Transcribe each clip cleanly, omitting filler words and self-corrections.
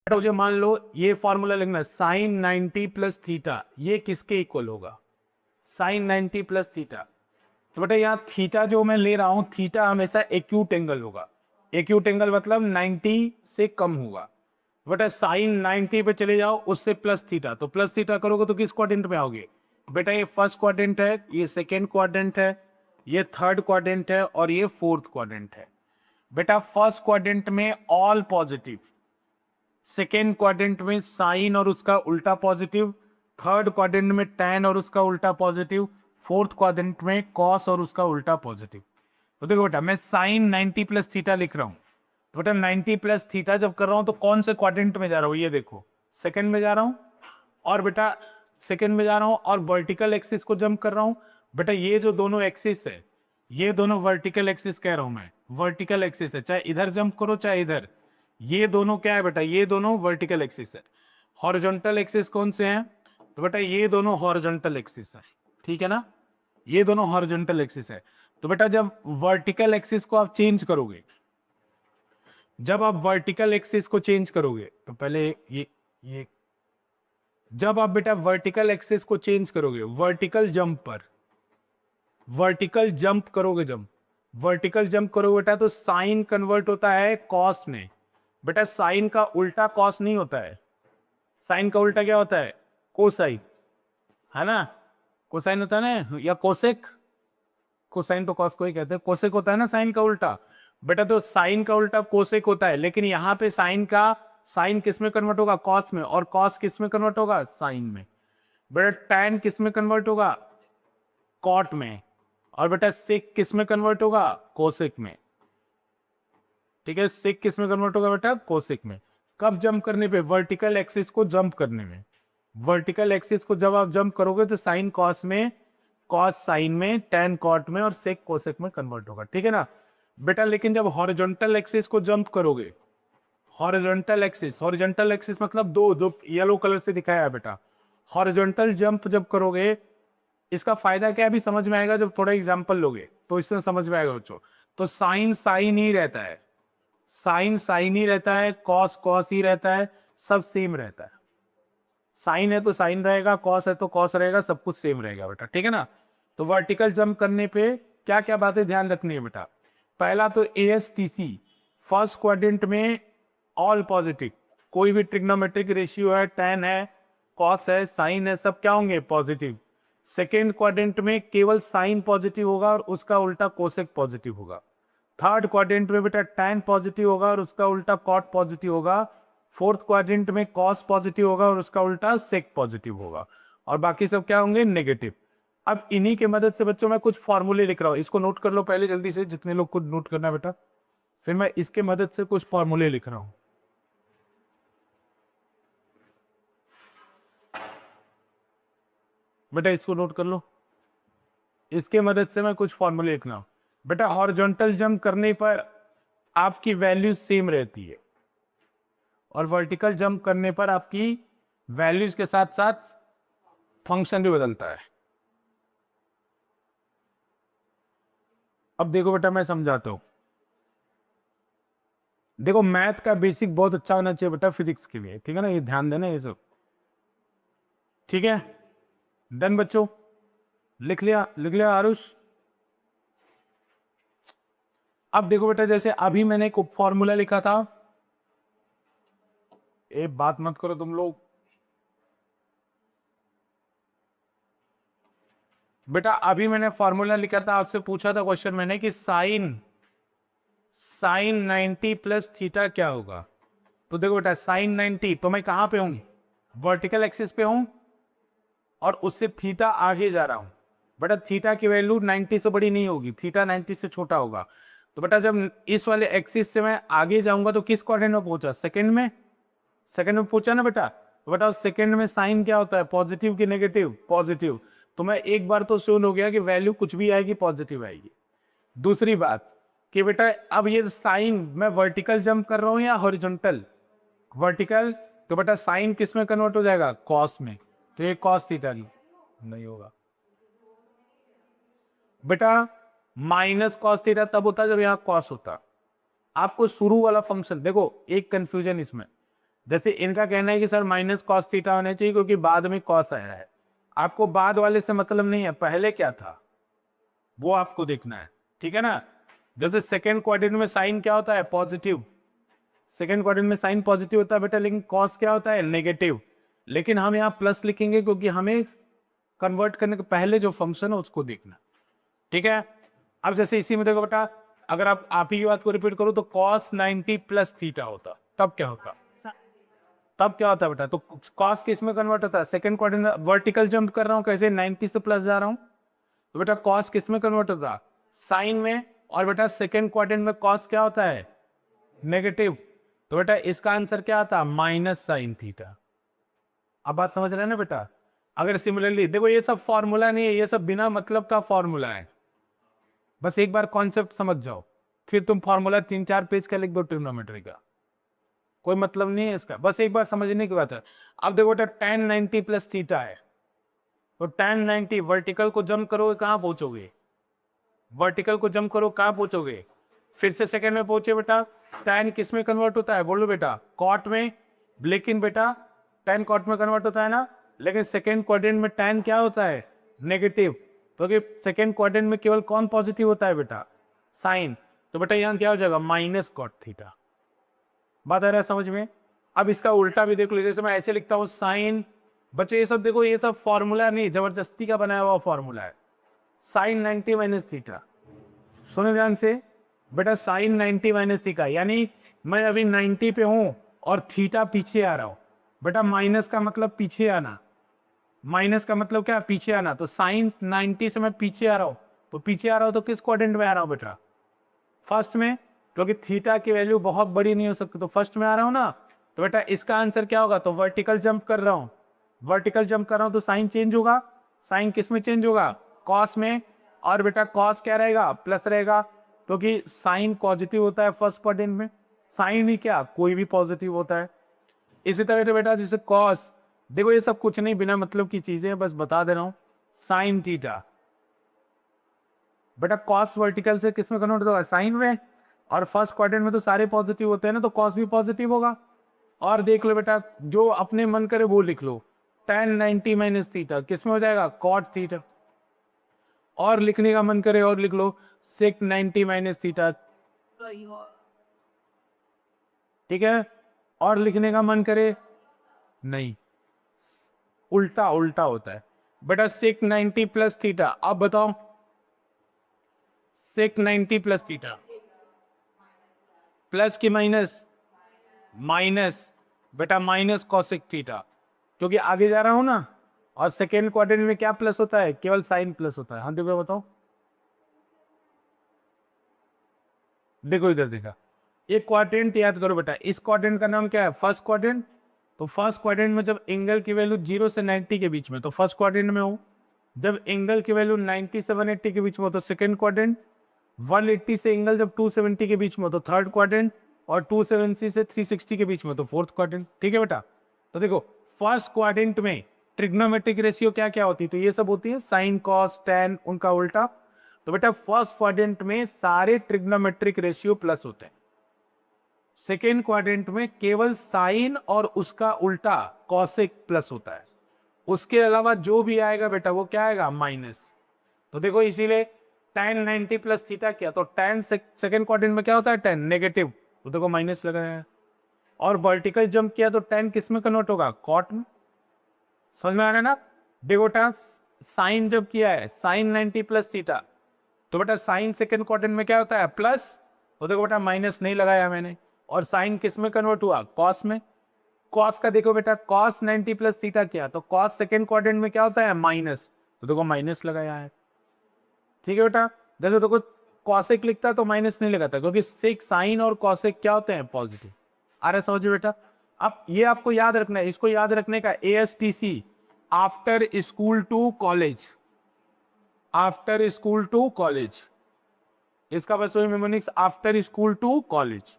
बेटा मुझे मान लो ये फॉर्मूला लिखना, साइन 90 प्लस थीटा, ये किसके इक्वल होगा? Sine 90 plus theta. तो बेटा यहाँ थीटा जो मैं ले रहा हूं, थीटा हमेशा एक्यूट एंगल होगा। एक्यूट एंगल मतलब 90 से कम होगा। बेटा साइन 90 पे चले जाओ, उससे प्लस थीटा, तो प्लस थीटा करोगे तो किस क्वाड्रेंट में आओगे? बेटा ये फर्स्ट क्वाड्रेंट है, ये सेकेंड क्वाड्रेंट है, ये थर्ड क्वाड्रेंट है और ये फोर्थ क्वाड्रेंट है। बेटा फर्स्ट क्वाड्रेंट में ऑल पॉजिटिव, सेकेंड क्वाड्रेंट में साइन और उसका उल्टा पॉजिटिव, थर्ड क्वाड्रेंट में टैन और उसका उल्टा पॉजिटिव, फोर्थ क्वाड्रेंट में कॉस और उसका उल्टा पॉजिटिव। तो देखो बेटा मैं साइन 90 प्लस थीटा लिख रहा हूं, तो बेटा 90 प्लस थीटा जब कर रहा हूं तो कौन से क्वाड्रेंट में जा रहा हूं? ये देखो सेकंड में जा रहा हूं, और बेटा सेकंड में जा रहा हूं और वर्टिकल एक्सिस को जंप कर रहा हूं। बेटा ये जो दोनों एक्सिस है, ये दोनों वर्टिकल एक्सिस कह रहा हूं मैं, वर्टिकल एक्सिस है, चाहे इधर जंप करो चाहे इधर, ये दोनों क्या है बेटा? ये दोनों वर्टिकल एक्सिस है। हॉरिजॉन्टल एक्सिस कौन से हैं? तो बेटा ये दोनों हॉरिजॉन्टल एक्सिस है, ठीक है ना, ये दोनों हॉरिजॉन्टल एक्सिस है। तो बेटा जब वर्टिकल एक्सिस को आप चेंज करोगे, जब आप वर्टिकल एक्सिस को चेंज करोगे, तो पहले ये जब आप बेटा वर्टिकल एक्सिस को चेंज करोगे, वर्टिकल जंप पर, वर्टिकल जंप करोगे, जब वर्टिकल जंप करोगे बेटा तो साइन कन्वर्ट होता है कॉस में। बेटा साइन का उल्टा कॉस नहीं होता है, साइन का उल्टा क्या होता है? कोसाइन, है ना, कोसाइन होता है ना, या कोसेक, कोसाइन तो कॉस को ही कहते हैं, कोसेक होता है ना साइन का उल्टा। बेटा तो साइन का उल्टा कोसेक होता है, लेकिन यहां पे साइन का, साइन किस में कन्वर्ट होगा? कॉस में, और कॉस किस में कन्वर्ट होगा? साइन में। बेटा टैन किस में कन्वर्ट होगा? कॉट में। और बेटा सेक किस में कन्वर्ट होगा? कोसेक में। ठीक है, सेक किस में कन्वर्ट होगा बेटा? कोसेक में। कब जंप करने पे? वर्टिकल एक्सिस को जंप करने में। वर्टिकल एक्सिस को जब आप जंप करोगे तो साइन कॉस में, कॉस साइन में, टैन कॉट में और सेक कोसेक में कन्वर्ट होगा, ठीक है ना बेटा। लेकिन जब हॉरिजॉन्टल एक्सिस को जंप करोगे, हॉरिजॉन्टल एक्सिस, हॉरिजॉन्टल एक्सिस मतलब दो, जो येलो कलर से दिखाया है बेटा, हॉरिजॉन्टल जंप जब करोगे, इसका फायदा क्या है अभी समझ में आएगा, जब थोड़ा एग्जांपल लोगे तो इससे समझ में आएगा बच्चों। तो साइन साइन ही रहता है, साइन साइन ही रहता है, कॉस कॉस ही रहता है, सब सेम रहता है। साइन है तो साइन रहेगा, कॉस है तो कॉस रहेगा, सब कुछ सेम रहेगा बेटा, ठीक है ना। तो वर्टिकल जंप करने पे क्या क्या बातें ध्यान रखनी है बेटा? पहला तो ASTC, फर्स्ट क्वाड्रेंट में ऑल पॉजिटिव, कोई भी ट्रिग्नोमेट्रिक रेशियो है, टैन है, कॉस है, साइन है, सब क्या होंगे? पॉजिटिव। सेकेंड क्वाड्रेंट में केवल साइन पॉजिटिव होगा और उसका उल्टा कोसेक पॉजिटिव होगा। थर्ड क्वाड्रेंट में बेटा टैन पॉजिटिव होगा और उसका उल्टा कॉट पॉजिटिव होगा। फोर्थ क्वाड्रेंट में कॉस पॉजिटिव होगा और उसका उल्टा सेक पॉजिटिव होगा, और बाकी सब क्या होंगे? नेगेटिव। अब इन्हीं के मदद से बच्चों मैं कुछ फॉर्मूले लिख रहा हूं, इसको नोट कर लो पहले जल्दी से, जितने लोग को नोट करना है बेटा, फिर मैं इसके मदद से कुछ फॉर्मूले लिख रहा हूं। बेटा इसको नोट कर लो, इसके मदद से मैं कुछ फॉर्मूले लिख रहा हूं। बेटा हॉरिजॉन्टल जंप करने पर आपकी वैल्यू सेम रहती है, और वर्टिकल जंप करने पर आपकी वैल्यूज के साथ साथ फंक्शन भी बदलता है। अब देखो बेटा मैं समझाता हूं, देखो मैथ का बेसिक बहुत अच्छा होना चाहिए बेटा फिजिक्स के लिए, ठीक है ना, ये ध्यान देना ये सब, ठीक है। डन बच्चों, लिख लिया आरुष? अब देखो बेटा जैसे अभी मैंने एक फॉर्मूला लिखा था, एक बात मत करो तुम लोग बेटा, अभी मैंने फॉर्मूला लिखा था, आपसे पूछा था क्वेश्चन मैंने कि साइन, साइन 90 प्लस थीटा क्या होगा। तो देखो बेटा साइन 90, तो मैं कहां पे हूं? वर्टिकल एक्सिस पे हूं, और उससे थीटा आगे जा रहा हूं। बेटा थीटा की वैल्यू 90 से बड़ी नहीं होगी, थीटा 90 से छोटा होगा। तो बेटा जब इस वाले एक्सिस से मैं आगे जाऊंगा तो किस क्वाड्रेंट में पहुंचा? सेकंड में, सेकंड में पूछा ना बेटा। तो बेटा सेकंड में साइन क्या होता है? पॉजिटिव की नेगेटिव? पॉजिटिव। तो मैं एक बार तो शोन हो गया कि वैल्यू कुछ भी आएगी पॉजिटिव आएगी। दूसरी बात कि बेटा अब ये साइन मैं वर्टिकल जंप कर रहा हूं या हॉरिजॉन्टल? वर्टिकल, तो बेटा साइन किस में कन्वर्ट हो जाएगा? कॉस में। तो ये कॉस थीटा नहीं होगा बेटा, माइनस कॉस थीटा तब होता जब यहां कॉस होता। आपको शुरू वाला फंक्शन देखो, एक कंफ्यूजन इसमें, जैसे इनका कहना है कि सर माइनस कॉस थीटा होना चाहिए क्योंकि बाद में कॉस आया है। आपको बाद वाले से मतलब नहीं है, पहले क्या था वो आपको देखना है, ठीक है ना। जैसे सेकेंड क्वाड्रेंट में साइन क्या होता है, पॉजिटिव। सेकेंड क्वाड्रेंट में साइन पॉजिटिव होता है बेटा, लेकिन कॉस क्या होता है, नेगेटिव। लेकिन हम यहाँ प्लस लिखेंगे क्योंकि हमें कन्वर्ट करने के पहले जो फंक्शन है उसको देखना, ठीक है। अब जैसे इसी में देखो बेटा, अगर आप ही की बात को रिपीट करो तो cos 90 प्लस थीटा होता, तब क्या होता, तब क्या होता है बेटा, तो cos किस में कन्वर्ट होता है, सेकंड क्वाड्रेंट में। वर्टिकल जंप कर रहा हूँ कैसे, 90 से प्लस जा रहा हूँ, तो बेटा cos किस में कन्वर्ट होता, साइन में। और बेटा सेकंड क्वाड्रेंट में cos क्या होता है, नेगेटिव। तो बेटा इसका आंसर क्या आता, माइनस साइन थीटा। अब बात समझ रहे हैं ना बेटा। अगर सिमिलरली देखो, ये सब फॉर्मूला नहीं है, ये सब बिना मतलब का फॉर्मूला है, बस एक बार कॉन्सेप्ट समझ जाओ, फिर तुम फॉर्मूला 3-4 पेज का लिख दो ट्रिग्नोमेट्री का, कोई मतलब नहीं है इसका, बस एक बार समझने की बात है। अब देखो बेटा tan 90 प्लस थीटा है, तो tan 90 वर्टिकल को जंप करोगे कहां पहुंचोगे, वर्टिकल को जंप करो कहां पहुंचोगे, फिर से सेकंड में पहुंचे बेटा। tan किस में कन्वर्ट होता है, बोलो बेटा कॉट में। लेकिन बेटा tan कॉट में कन्वर्ट होता है ना, लेकिन सेकंड क्वाड्रेंट में tan क्या होता है, नेगेटिव। क्योंकि सेकंड क्वाड्रेंट में केवल कौन पॉजिटिव होता है बेटा, साइन। तो बेटा यहाँ क्या हो जाएगा, माइनस कॉट थीटा। बात आ रहा है समझ में। अब इसका उल्टा भी देख लो, जैसे मैं ऐसे लिखता हूँ साइन, बच्चे ये सब देखो, ये सब फॉर्मूला नहीं, जबरदस्ती का बनाया हुआ फॉर्मूला है। साइन 90 माइनस थीटा, सुनो ध्यान से बेटा, साइन 90 माइनस थीटा, यानी मैं अभी 90 पे हूं और थीटा पीछे आ रहा हूं। बेटा माइनस का मतलब पीछे आना, माइनस का मतलब क्या, पीछे आना। तो साइन 90 से मैं पीछे आ रहा हूं, तो पीछे आ रहा हूं तो किस क्वाड्रेंट में आ रहा हूं बेटा, फर्स्ट में, क्योंकि थीटा की वैल्यू बहुत बड़ी नहीं हो सकती, तो फर्स्ट में आ रहा हूं ना। तो बेटा इसका आंसर क्या होगा, तो वर्टिकल जंप कर रहा हूं, वर्टिकल जंप कर रहा हूं तो साइन चेंज होगा। साइन किस में चेंज होगा, कॉस में। और बेटा कॉस क्या रहेगा, प्लस रहेगा, क्योंकि साइन पॉजिटिव होता है फर्स्ट क्वाड्रेंट में। साइन ही क्या, कोई भी पॉजिटिव होता है। इसी तरह से बेटा जैसे कॉस, देखो ये सब कुछ नहीं, बिना मतलब की चीजें, बस बता दे रहा हूं। साइन थीटा, बेटा कॉस वर्टिकल से किस में कन्वर्ट होगा, साइन में। और फर्स्ट क्वाड्रेंट में तो सारे पॉजिटिव होते हैं ना, तो कॉस भी पॉजिटिव होगा। और देख लो बेटा, जो अपने मन करे वो लिख लो, tan 90 माइनस थीटा किस में हो जाएगा, कॉट थीटा। और लिखने का मन करे और लिख लो, sec 90 माइनस थीटा, ठीक है। और लिखने का मन करे, नहीं, उल्टा उल्टा होता है बेटा, sec 90 प्लस थीटा। अब बताओ sec 90 प्लस थीटा, प्लस की माइनस, माइनस बेटा माइनस कॉसेक थीटा, क्योंकि आगे जा रहा हूं ना। और सेकेंड क्वाड्रेंट में क्या प्लस होता है, केवल साइन प्लस होता है। हाँ देखो बताओ, देखो इधर देखा, एक क्वाड्रेंट याद करो बेटा, इस क्वाड्रेंट का नाम क्या है, फर्स्ट क्वाड्रेंट। तो फर्स्ट क्वाड्रेंट में जब एंगल की वैल्यू 0 से 90 के बीच में, तो फर्स्ट क्वाड्रेंट में हो। जब एंगल की वैल्यू 90 से 180 के बीच में हो तो सेकेंड क्वाड्रेंट। 180 से एंगल जब 270 के बीच में हो तो थर्ड क्वाड्रेंट। और 270 से 360 के बीच में तो फोर्थ क्वाड्रेंट, ठीक है बेटा। तो देखो फर्स्ट क्वाड्रेंट में ट्रिग्नोमेट्रिक रेशियो क्या क्या होती है, तो ये सब होती है साइन कॉस टैन, उनका उल्टा। तो बेटा फर्स्ट क्वाड्रेंट में सारे ट्रिग्नोमेट्रिक रेशियो प्लस होते हैं, सेकेंड क्वाड्रेंट में केवल साइन और उसका उल्टा कॉसेक प्लस होता है। उसके अलावा जो भी आएगा बेटा वो क्या आएगा, माइनस। तो देखो इसीलिए tan 90 प्लस थीटा क्या, तो tan सेकेंड क्वाड्रेंट में क्या होता है, tan नेगेटिव, तो देखो माइनस लगाया है। और वर्टिकल जंप किया तो tan किस में कन्वर्ट होगा, कॉट में। समझ में आ रहा है ना। देखो साइन जब किया है, साइन 90 प्लस थीटा, तो बेटा साइन सेकेंड क्वाड्रेंट में क्या होता है, प्लस। तो देखो बेटा माइनस नहीं लगाया मैंने। और साइन किस में कन्वर्ट हुआ, कॉस में। कॉस का देखो बेटा, कॉस 90 प्लस थीटा किया, तो कॉस सेकेंड क्वाड्रेंट में क्या होता है, माइनस, तो देखो माइनस लगाया है, ठीक है बेटा। जैसे देखो कॉसेक लिखता तो माइनस नहीं लगाता, क्योंकि सेक साइन और कॉसेक क्या होते हैं, पॉजिटिव। आ रहा है समझिए बेटा। अब ये आपको याद रखना है, इसको याद रखने का ASTC, after school to college, after school to college, इसका बस वही mnemonics, after school to college.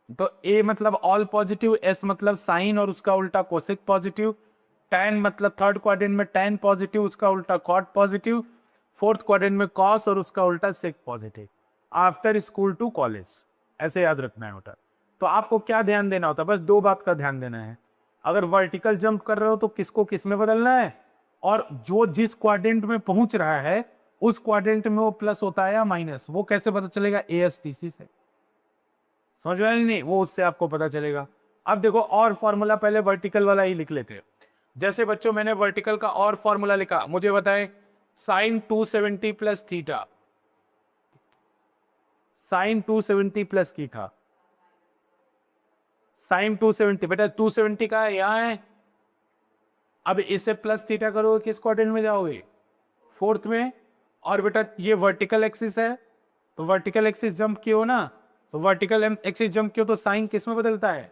तो A मतलब ऑल पॉजिटिव, S मतलब साइन और उसका उल्टा कोसेक पॉजिटिव, tan मतलब थर्ड क्वाड्रेंट में tan पॉजिटिव, उसका उल्टा कॉट पॉजिटिव, फोर्थ क्वाड्रेंट में कॉस और उसका उल्टा sec positive, after school to college, ऐसे याद रखना है बेटा। तो आपको क्या ध्यान देना होता है? बस दो बात का ध्यान देना है। अगर वर्टिकल जंप कर रहे हो तो किसको किस में बदलना है, और जो जिस क्वाड्रेंट में पहुंच रहा है उस क्वाड्रेंट में वो प्लस होता है या माइनस, वो कैसे पता चलेगा? ASTC से। समझ में आया नहीं? वो उससे आपको पता चलेगा। अब देखो और फॉर्मूला, पहले वर्टिकल वाला ही लिख लेते हैं। जैसे बच्चों मैंने वर्टिकल का और फॉर्मूला लिखा, मुझे बताएं sine 270 plus theta, sine 270 plus theta, sine 270, बेटा 270 का यहां है। अब इसे प्लस थीटा करोगे किस क्वाड्रेंट में जाओगे? फोर्थ में। और बेटा ये वर्टिकल एक्सिस है, तो वर्टिकल एक्सिस जंप किया ना, तो वर्टिकल एक्सिस जंप किया तो साइन किस में बदलता है?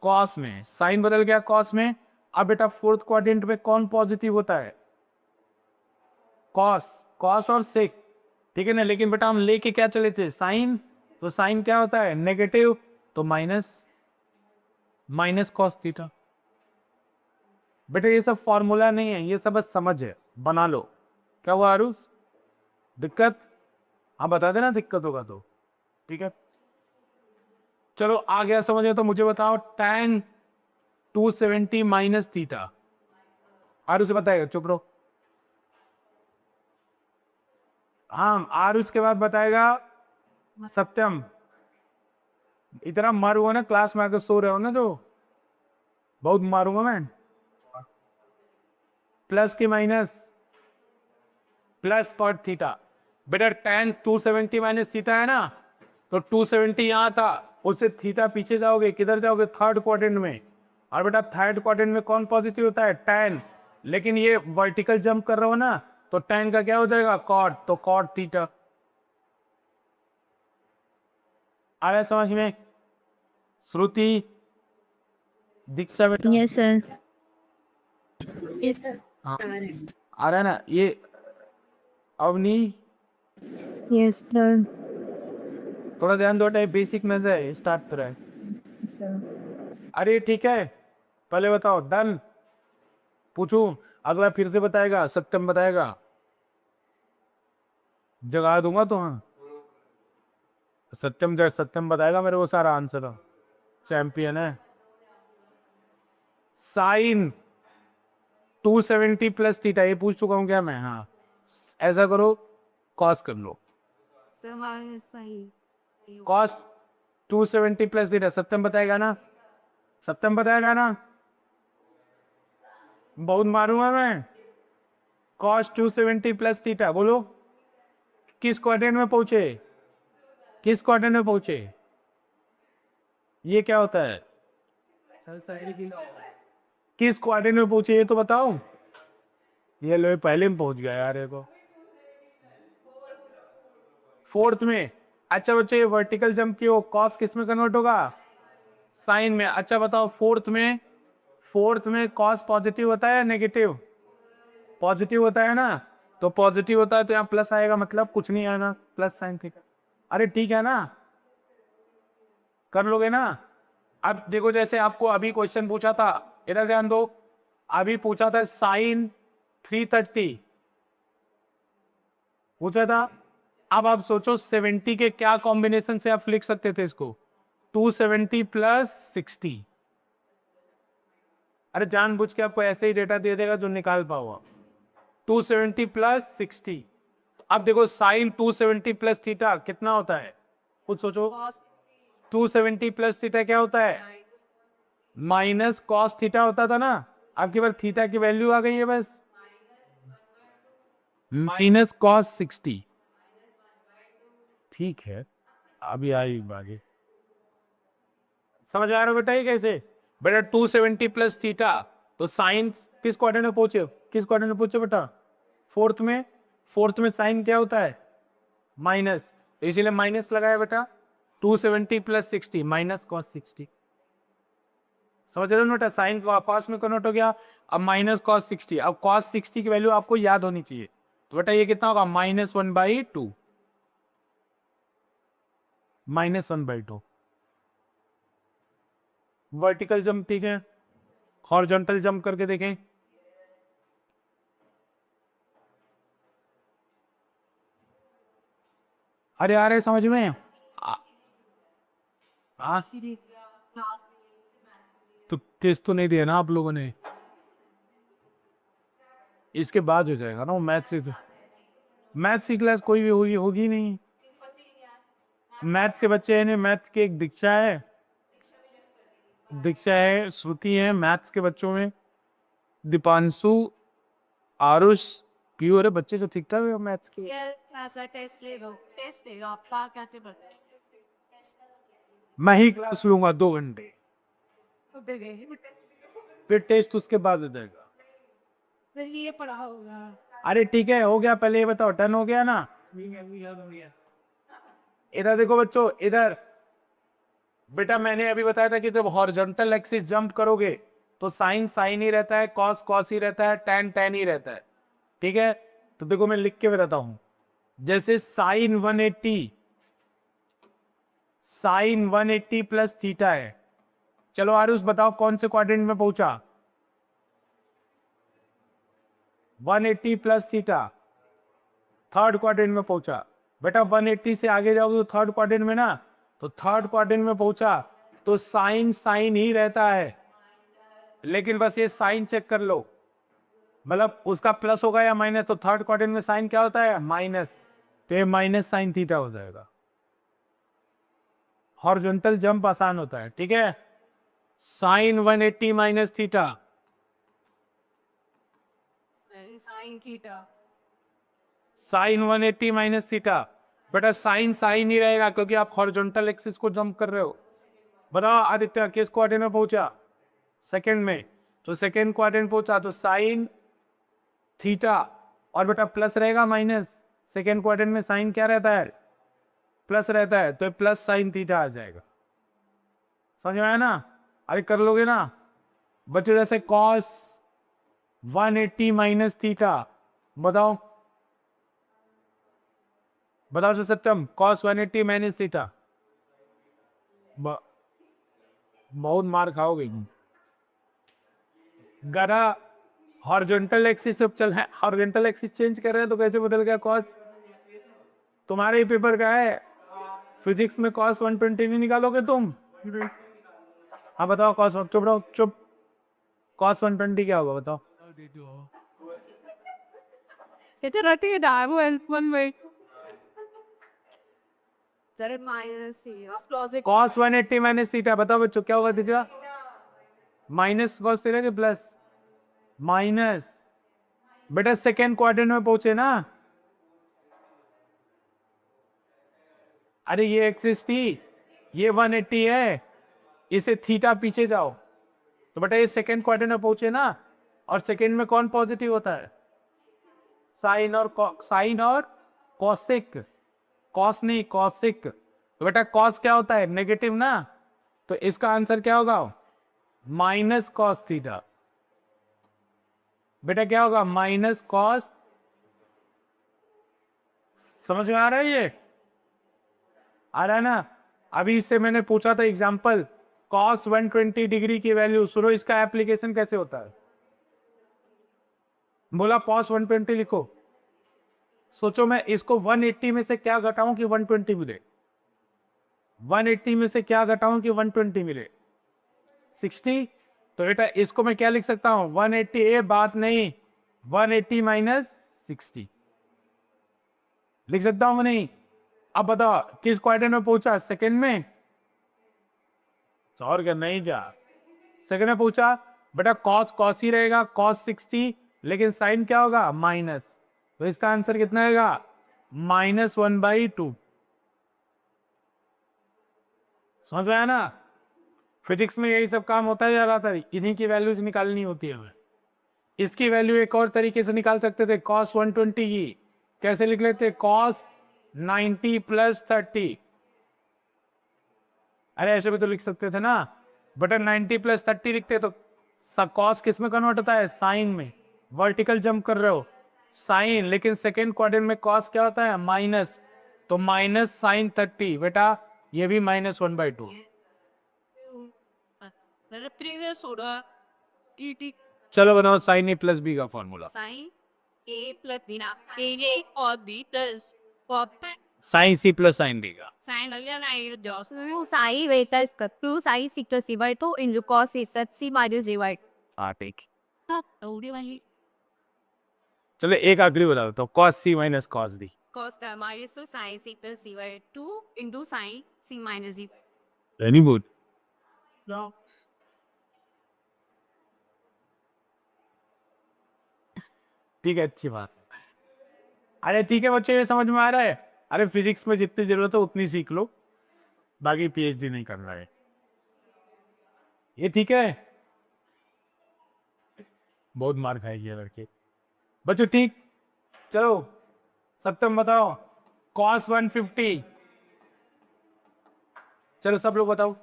कॉस में। साइन बदल गया कॉस में। अब बेटा फोर्थ क्वाड्रेंट में कौन पॉजिटिव होता है? कॉस। कॉस और सेक, ठीक है ना। लेकिन बेटा हम लेके क्या चले थे? साइन। तो साइन क्या होता है? नेगेटिव, तो माइनस, माइनस कॉस थीटा। बेटा ये सब फॉर्मूला नहीं है, ये सब बस समझ है, बना लो। क्या हुआ आरुष? दिक्कत? हाँ बता देना दिक्कत होगा तो, ठीक है। चलो आ गया समझ में, तो मुझे बताओ tan 270 माइनस थीटा। आरुष बताएगा, चुप रहो। हाँ आरुष के बाद बताएगा सत्यम। इतना मारूंगा ना क्लास में आकर, सो रहे हो ना जो, बहुत मारूंगा मैं। प्लस की माइनस? Plus cot theta. बेटा tan 270 माइनस थीटा है ना, तो 270 यहां था, उससे थीटा पीछे जाओगे, किधर जाओगे? थर्ड क्वाड्रेंट में। और बेटा थर्ड क्वाड्रेंट में कौन पॉजिटिव होता है? tan। लेकिन ये वर्टिकल जंप कर रहा हो ना, तो tan का क्या हो जाएगा? कॉट, तो कॉट थीटा। आया समझ में? श्रुति, दीक्षा बेटा? Yes sir. हाँ आ रहा है ना ये? Avani yes sir. थोड़ा ध्यान दो, बेसिक में से स्टार्ट कर रहा है। अरे ठीक है, पहले बताओ डन। पूछूं? अगला फिर से बताएगा, सत्यम बताएगा, जगा दूंगा तो। हाँ सत्यम, सत्यम बताएगा मेरे को सारा आंसर, चैंपियन है। साइन 270 प्लस थीटा, ये पूछ चुका हूं क्या मैं? हाँ ऐसा करो, कॉस कर लो। कॉस 270 प्लस थीटा सत्यम बताएगा ना? सत्यम बताएगा ना? बहुत मारूंगा मैं। कॉस 270 प्लस थीटा, बोलो किस क्वाड्रेंट में पहुंचे? किस क्वाड्रेंट में पहुंचे? ये क्या होता है? किस क्वाड्रेंट में पहुंचे ये तो बताओ। ये लो पहले में पहुंच गया यार, ये को फोर्थ में। अच्छा बच्चों ये वर्टिकल जंप की, वो कॉस किस में कन्वर्ट होगा? साइन में। अच्छा बताओ फोर्थ में, फोर्थ में कॉस पॉजिटिव होता है या नेगेटिव? पॉजिटिव होता है ना, तो पॉजिटिव होता है तो यहाँ प्लस आएगा, मतलब कुछ नहीं आएगा, प्लस साइन थीटा। अरे ठीक है ना, कर लोगे ना? अब देखो जैसे आपको अभी क्वेश्चन पूछा था, इधर ध्यान दो, अभी पूछा था साइन 330 पूछा था। अब आप सोचो 70 के क्या कॉम्बिनेशन से आप लिख सकते थे इसको? 270 प्लस 60। अरे जानबूझ के आपको ऐसे ही डेटा दे देगा जो निकाल पाओ। 270 प्लस 60। अब देखो साइन 270 प्लस थीटा कितना होता है? कुछ सोचो। 270 प्लस थीटा क्या होता है? माइनस कॉस थीटा होता था ना। आपके पास थीटा की वैल्यू आ गई है, बस माइनस कॉस 60। ठीक है, अभी आई आगे। समझ आ रहा है बेटा ये कैसे? बेटा 270 प्लस थीटा, तो साइन किस क्वाड्रेंट में पहुंचे? किस क्वाड्रेंट में पहुंचे बेटा? फोर्थ में। फोर्थ में साइन क्या होता है? माइनस, तो इसीलिए माइनस लगाया बेटा। 270 प्लस 60 माइनस कॉस 60। समझ रहे हो बेटा? साइन कॉस में कन्वर्ट हो गया, अब माइनस कॉस 60। अब कॉस 60 की वैल्यू आपको याद होनी चाहिए, तो बेटा ये कितना होगा? -1/2, -1/2। वर्टिकल जंप ठीक है, हॉरिजॉन्टल जंप करके देखें। अरे आ रहे समझ में? हाँ तो टेस्ट तो नहीं दिया ना आप लोगों ने, इसके बाद हो जाएगा ना वो मैथ से। मैथ्स की क्लास कोई भी होगी होगी नहीं, मैथ्स के बच्चे हैं नहीं, मैथ्स की एक दीक्षा है, श्रुति है मैथ्स के बच्चों में, दीपांशु, आरुष, प्योर है बच्चे जो ठीक ठाक है मैथ्स के। मैं ही क्लास लूंगा 2 घंटे, फिर टेस्ट उसके बाद हो जाएगा। ये पढ़ा होगा। अरे ठीक है हो गया, पहले ये बताओ टर्न हो गया ना। इधर देखो बच्चों, इधर बेटा मैंने अभी बताया था कि जब हॉरिजॉन्टल एक्सिस जंप करोगे तो साइन साइन ही रहता है, कॉस कॉस ही रहता है, टैन टैन ही रहता है। ठीक है, तो देखो मैं लिख के बताता हूं, जैसे साइन 180 प्लस थीटा है। चलो आरुष बताओ कौन से क्वाड्रेंट में पहुंचा? 180 प्लस थीटा थर्ड क्वाड्रेंट में पहुंचा। बेटा 180 से आगे जाओगे तो थर्ड क्वाड्रेंट में ना, तो थर्ड क्वाड्रेंट में पहुंचा तो साइन साइन ही रहता है, लेकिन बस ये साइन चेक कर लो, मतलब उसका प्लस होगा या माइनस, तो थर्ड क्वाड्रेंट में साइन क्या होता है? माइनस, तो ये माइनस साइन थीटा हो जाएगा। हॉरिजॉन्टल जंप आसान होता है। ठीक है, sine 180 minus theta, sine theta. Sine 180 minus theta. बेटा साइन साइन ही रहेगा क्योंकि आप हॉरिजॉन्टल एक्सिस को जंप कर रहे हो। बताओ आदित्य किस क्वाड्रेंट में पहुंचा? सेकंड में, तो सेकंड क्वाड्रेंट पहुंचा तो साइन थीटा, और बेटा प्लस रहेगा माइनस, सेकंड क्वाड्रेंट में साइन क्या रहता है? प्लस रहता है, तो प्लस साइन थीटा आ जाएगा। समझ में आया ना? अरे कर लोगे ना बच्चों, जैसे कॉस 180 माइनस थीटा, बताओ बताओ से सत्यम, कॉस 180 माइनस थीटा, बहुत मार खाओगे। गरा हॉरिजॉन्टल एक्सिस सब चल है, हॉरिजॉन्टल एक्सिस चेंज कर रहे हैं तो कैसे बदल गया कॉस? तुम्हारे ही पेपर का है, फिजिक्स में कॉस 120 नहीं निकालोगे तुम? हाँ बताओ कॉस, चुप रहो चुप, कॉस 120 क्या होगा बताओ? Ito natin dahil one way. Sir minus C. Close it. Cos 180 minus theta, बताओ बच्चों क्या होगा दीजिए? माइनस कॉस थीटा के प्लस माइनस। बेटा सेकेंड क्वाड्रेंट में पहुंचे ना, अरे ये एक्सिस थी, ये 180 है, इसे थीटा पीछे जाओ, तो बेटा ये सेकेंड क्वाड्रेंट में पहुंचे ना, और सेकेंड में कौन पॉजिटिव होता है? साइन और कॉसिक, कॉस नहीं कॉसिक, तो बेटा कॉस क्या होता है? नेगेटिव ना, तो इसका आंसर क्या होगा? Minus cos theta. बेटा क्या होगा? Minus cos. समझ में आ रहा है? ये आ रहा है ना? अभी इससे मैंने पूछा था एग्जांपल, कॉस 120 डिग्री की वैल्यू, सुनो इसका एप्लीकेशन कैसे होता है। बोला कॉस 120 लिखो, सोचो मैं इसको 180 में से क्या घटाऊं कि 120 मिले? 180 में से क्या घटाऊं कि 120 मिले? 60। तो बेटा इसको मैं क्या लिख सकता हूं? 180, ए बात नहीं, 180 माइनस 60 लिख सकता हूं नहीं? अब बताओ किस क्वाड्रेंट में पहुंचा? सेकंड में। और क्या नहीं जा, सेकंड में पहुंचा। बेटा कॉस कॉस ही रहेगा, कॉस 60, लेकिन साइन क्या होगा? माइनस, तो इसका आंसर कितना आएगा? -1/2। समझ में आया ना? फिजिक्स में यही सब काम होता है ज्यादातर, इन्हीं की वैल्यूज निकालनी होती है हमें। इसकी वैल्यू एक और तरीके से निकाल सकते थे, कॉस 120 की कैसे लिख लेते? Cos 90 plus 30। अरे ऐसे भी तो लिख सकते थे ना, बट 90 प्लस 30 लिखते तो कॉस किस में कन्वर्ट होता है? साइन में। वर्टिकल जंप कर रहे हो साइन, लेकिन सेकेंड क्वाड्रेंट में कॉस क्या होता है? माइनस, तो माइनस साइन 30। बेटा ये भी -1/2। मेरे previous होगा ET चलो बनाओ साइन ए प्लस बी का formula. sin A plus B ना A और B plus cos sine C plus sine D का। साइन अलियन आई जॉस True psi beta is true psi sector c by 2 into cos is at c minus d by 2. हाँ ठीक। थोड़ी वाली चलो एक आखिरी बता दो, cos C minus cos D. cos the minus to sin c plus c by 2 into sin c minus d. Very good. No. ठीक है, अच्छी बात। अरे ठीक है बच्चे, ये समझ में आ रहा है। अरे फिजिक्स में जितनी जरूरत है उतनी सीख लो, बाकी पीएचडी नहीं करना है। ये ठीक है। बहुत मार खाएगी ये लड़के। बच्चों ठीक, चलो सत्यम बताओ, कॉस 150। चलो सब लोग बताओ,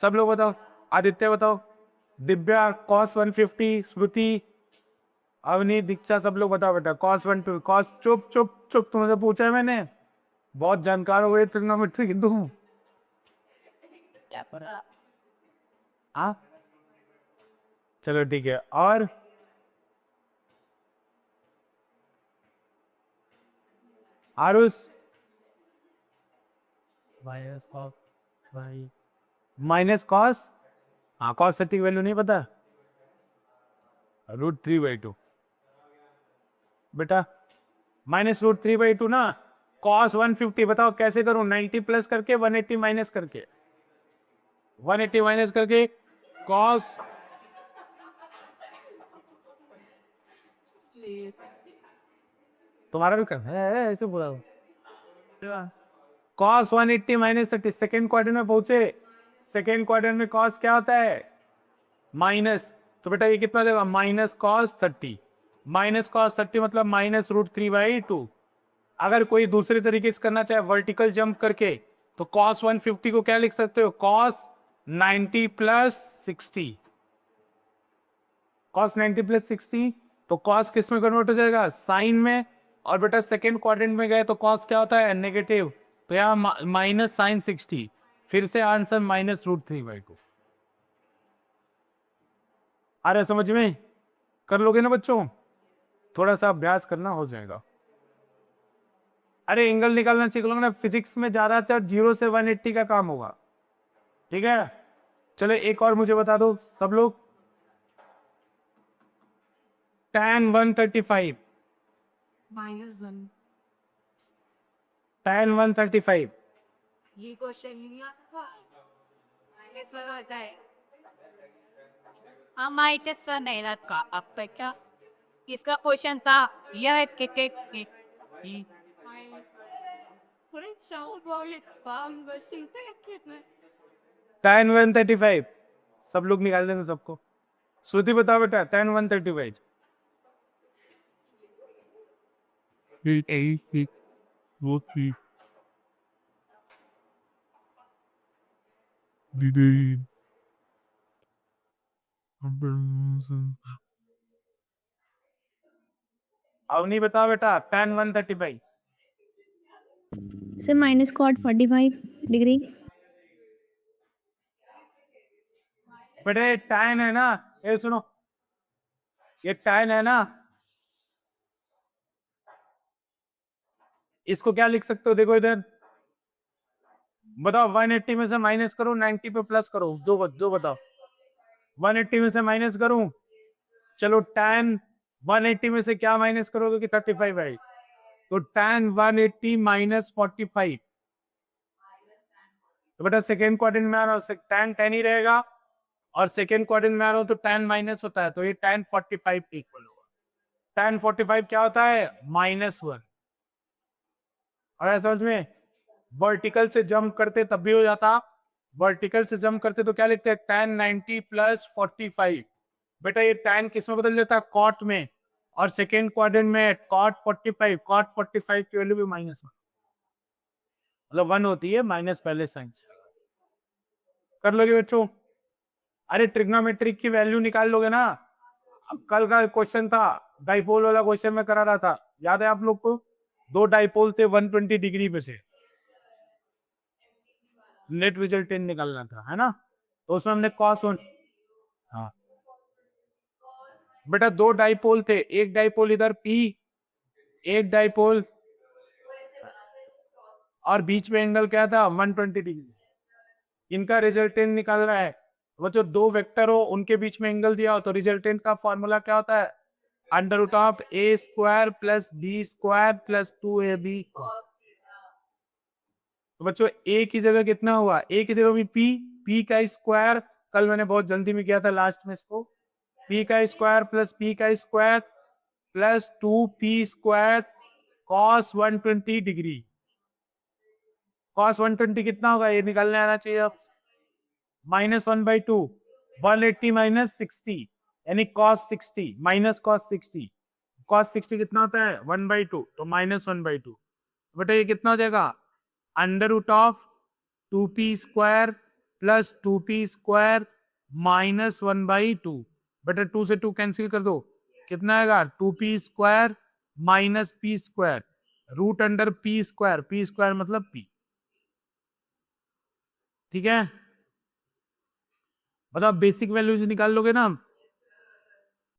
सब लोग बताओ। आदित्य बताओ, दिव्या कॉस 150, श्रुति, अवनी, दीक्षा, सब लोग बताओ बेटा। Cos 150 cos. चुप चुप चुप, तुमसे पूछा है मैंने। बहुत जानकार हो गए ट्रिग्नोमेट्री की तुम। हाँ चलो ठीक है। और Aarush, minus cos, minus cos, हाँ कॉस सटीक वैल्यू नहीं पता, √3/2 बेटा। -√3/2 ना। कॉस 150 बताओ कैसे करूं? 90 प्लस करके, 180 माइनस करके, 180 माइनस करके कॉस। तुम्हारा भी करना है ऐसे बुरा। कॉस 180 माइनस 30, सेकेंड क्वार्टर में पहुंचे। सेकेंड क्वार्टर में कॉस क्या होता है? माइनस। तो बेटा ये कितना देगा? -cos 30। -cos 30 मतलब -√3/2। अगर कोई दूसरे तरीके से करना चाहे वर्टिकल जंप करके, तो cos 150 को क्या लिख सकते हो? cos 90 + 60। cos 90 + 60 तो cos किस में कन्वर्ट हो जाएगा? साइन में। और बेटा सेकेंड क्वाड्रेंट में गए तो cos क्या होता है? नेगेटिव। तो यहाँ -sin 60। फिर से आंसर -√3/2। आ रहा है समझ में? कर लोगे ना बच्चों? थोड़ा सा अभ्यास करना हो जाएगा। अरे एंगल निकालना सीख लो ना, फिजिक्स में ज्यादातर 0 से 180 का काम होगा। ठीक है, चलो एक और मुझे बता दो सब लोग। tan 135, -1 tan 135 ये क्वेश्चन नहीं आता। माइनस लगा होता है। हाँ माइनस का नहीं लगा। अब पे क्या इसका क्वेश्चन था? यह कितने पूरे साउंड वाले काम बसी कितने tan 135 सब लोग निकाल देंगे सबको। श्रुति बताओ बेटा, tan 135 अवनी बताओ बेटा, tan 135 Sir, minus cot 45 degree. बेटे tan है ना, ये सुनो, ये tan है ना, इसको क्या लिख सकते हो? देखो इधर बताओ, 180 में से माइनस करो, 90 पे प्लस करो, जो बताओ। 180 में से माइनस करूं? चलो tan 180 में से क्या माइनस करोगे कि 35 है? तो tan 180 - 45। तो बेटा सेकेंड क्वाड्रेंट में आ रहा हूं, tan ही रहेगा, और सेकेंड क्वाड्रेंट में आ रहा हूं तो tan माइनस होता है, तो ये tan 45 इक्वल होगा। tan 45 क्या होता है? -1। और ऐसा समझ में? वर्टिकल से जंप करते तब भी हो जाता। वर्टिकल से जंप करते तो क्या लिखते हैं? tan 90 + 45। बेटा ये tan किस में बदल जाता है? कॉट में। और सेकेंड क्वाड्रेंट में cot 45 की वैल्यू भी -1, मतलब 1 होती है, माइनस पहले साइन। कर लोगे बच्चों? अरे ट्रिग्नोमेट्रिक की वैल्यू निकाल लोगे ना। अब कल का क्वेश्चन था, डाइपोल वाला क्वेश्चन में करा रहा था, याद है आप लोग को? दो डाइपोल थे 120 डिग्री पे से, नेट रिजल्टेंट निकालना था, है ना? तो उसमें हमने cos 1, हाँ बेटा दो डाइपोल थे, एक डाइपोल इधर P, एक डाइपोल, और बीच में एंगल क्या था 120 डिग्री। इनका रिजल्टेंट निकल रहा है, वो जो दो वेक्टर हो उनके बीच में एंगल दिया हो तो रिजल्टेंट का फॉर्मूला क्या होता है, under root of A square plus B square plus 2ab। तो बच्चों ए की जगह कितना हुआ, ए की जगह भी पी का स्क्वायर, कल मैंने बहुत जल्दी में किया था लास्ट में इसको, पी का स्क्वायर प्लस पी का square plus 2p square cos 120 degree. Cos 120 कितना होगा, ये निकालने आना चाहिए अब, -1/2, 180 माइनस 60 यानी cos 60 माइनस cos 60। cos 60 कितना होता है 1/2, तो -1/2। बेटा ये कितना हो जाएगा, under root of 2p square plus 2p square minus 1/2। बेटा 2 से 2 कैंसिल कर दो, कितना आएगा 2p square minus p square, root under p square मतलब p। ठीक है, बताओ बेसिक वैल्यूज निकाल लोगे ना,